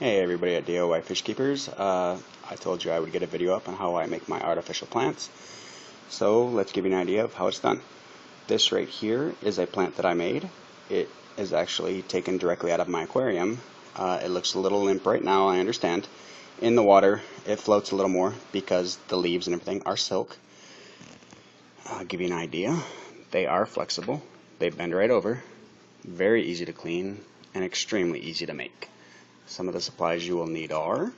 Hey everybody at diyfishkeepers. I told you I would get a video up on how I make my artificial plants. So let's give you an idea of how it's done. This right here is a plant that I made. It is actually taken directly out of my aquarium. It looks a little limp right now, I understand. In the water it floats a little more because the leaves and everything are silk. I'll give you an idea. They are flexible. They bend right over. Very easy to clean and extremely easy to make. Some of the supplies you will need are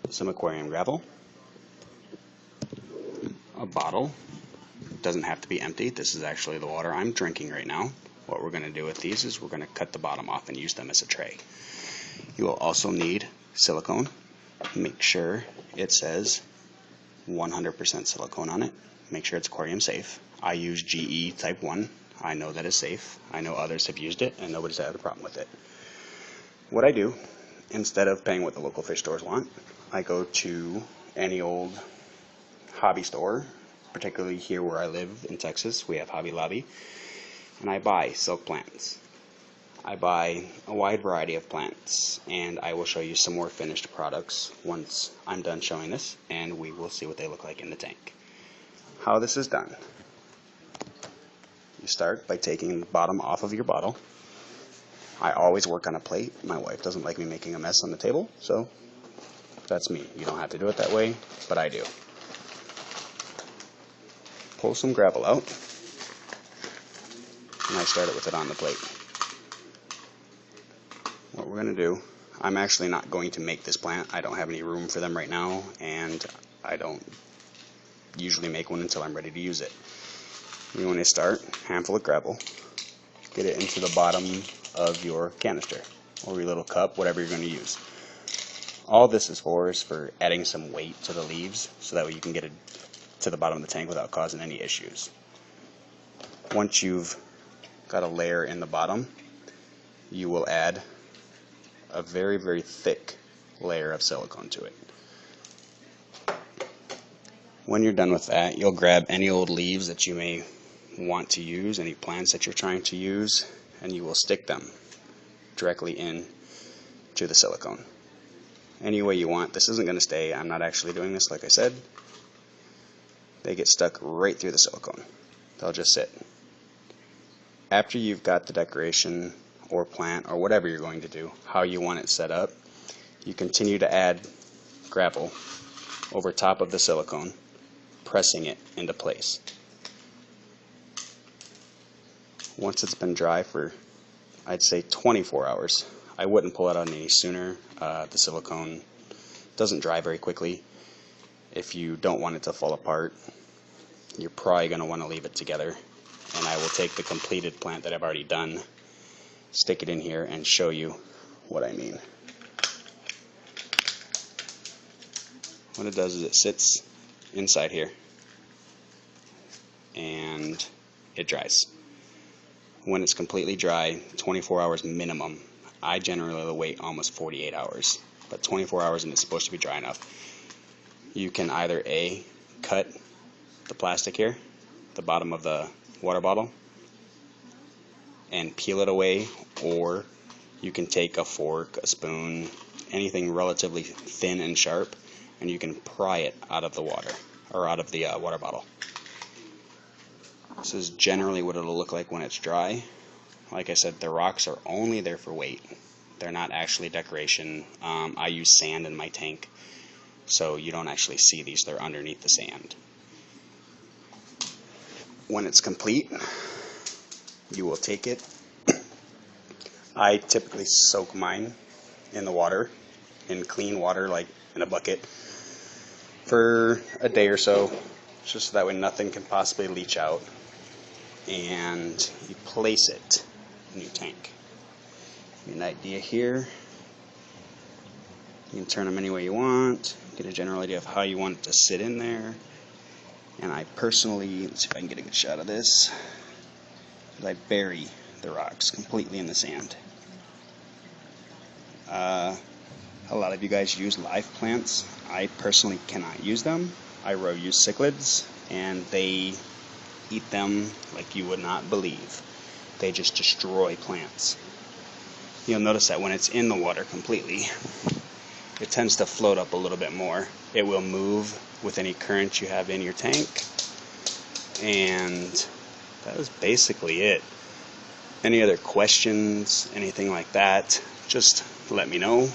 some aquarium gravel, a bottle. It doesn't have to be empty. This is actually the water I'm drinking right now. What we're going to do with these is we're going to cut the bottom off and use them as a tray. You will also need silicone. Make sure it says 100% silicone on it. Make sure it's aquarium safe. I use GE type 1. I know that is safe. I know others have used it and nobody's had a problem with it. What I do, instead of paying what the local fish stores want, I go to any old hobby store, particularly here where I live in Texas. We have Hobby Lobby, and I buy silk plants. I buy a wide variety of plants, and I will show you some more finished products once I'm done showing this, and we will see what they look like in the tank. How this is done. You start by taking the bottom off of your bottle. I always work on a plate. My wife doesn't like me making a mess on the table, so that's me. You don't have to do it that way, but I do. Pull some gravel out, and I start it with it on the plate. What we're going to do, I'm actually not going to make this plant. I don't have any room for them right now, and I don't usually make one until I'm ready to use it. You want to start, handful of gravel, get it into the bottom of your canister or your little cup, whatever you're going to use. All this is for adding some weight to the leaves so that way you can get it to the bottom of the tank without causing any issues. Once you've got a layer in the bottom, you will add a very, very thick layer of silicone to it. When you're done with that, you'll grab any old leaves that you may want to use, any plants that you're trying to use, and you will stick them directly in to the silicone. Any way you want. This isn't going to stay. I'm not actually doing this, like I said. They get stuck right through the silicone. They'll just sit. After you've got the decoration or plant or whatever you're going to do, how you want it set up, you continue to add gravel over top of the silicone, pressing it into place. Once it's been dry for, I'd say, 24 hours. I wouldn't pull it out any sooner. The silicone doesn't dry very quickly. If you don't want it to fall apart, you're probably going to want to leave it together. And I will take the completed plant that I've already done, stick it in here, and show you what I mean. What it does is it sits inside here and it dries. When it's completely dry, 24 hours minimum. I generally wait almost 48 hours, but 24 hours and it's supposed to be dry enough. You can either A, cut the plastic here, the bottom of the water bottle, and peel it away, or you can take a fork, a spoon, anything relatively thin and sharp, and you can pry it out of the water, or out of the water bottle. This is generally what it'll look like when it's dry. Like I said, the rocks are only there for weight. They're not actually decoration. I use sand in my tank, so you don't actually see these. They're underneath the sand. When it's complete, you will take it. I typically soak mine in the water, in clean water, like in a bucket, for a day or so, just so that way nothing can possibly leach out. And you place it in your tank. Give you an idea here. You can turn them any way you want. Get a general idea of how you want it to sit in there. And I personally, let's see if I can get a good shot of this, I bury the rocks completely in the sand. A lot of you guys use live plants. I personally cannot use them. I use cichlids, and they eat them like you would not believe. They just destroy plants. you'll notice that when it's in the water completely, it tends to float up a little bit more. It will move with any current you have in your tank, and that is basically it. Any other questions, anything like that, just let me know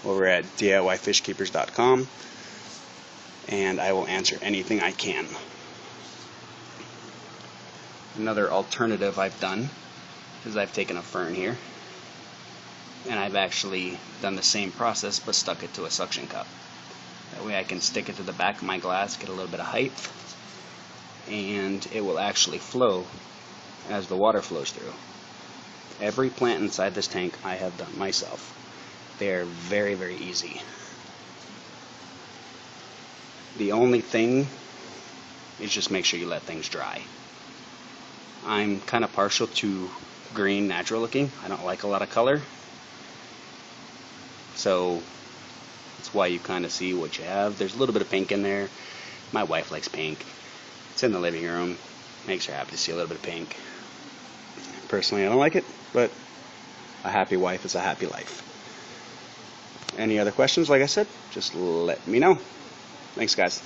over at diyfishkeepers.com, and I will answer anything I can. Another alternative I've done is I've taken a fern here and I've actually done the same process but stuck it to a suction cup. That way I can stick it to the back of my glass, get a little bit of height, and it will actually flow as the water flows through. Every plant inside this tank I have done myself. They're very, very easy. The only thing is just make sure you let things dry. I'm kind of partial to green, natural looking. I don't like a lot of color. So that's why you kind of see what you have. There's a little bit of pink in there. My wife likes pink. It's in the living room. Makes her happy to see a little bit of pink. Personally, I don't like it, but a happy wife is a happy life. Any other questions, like I said, just let me know. Thanks, guys.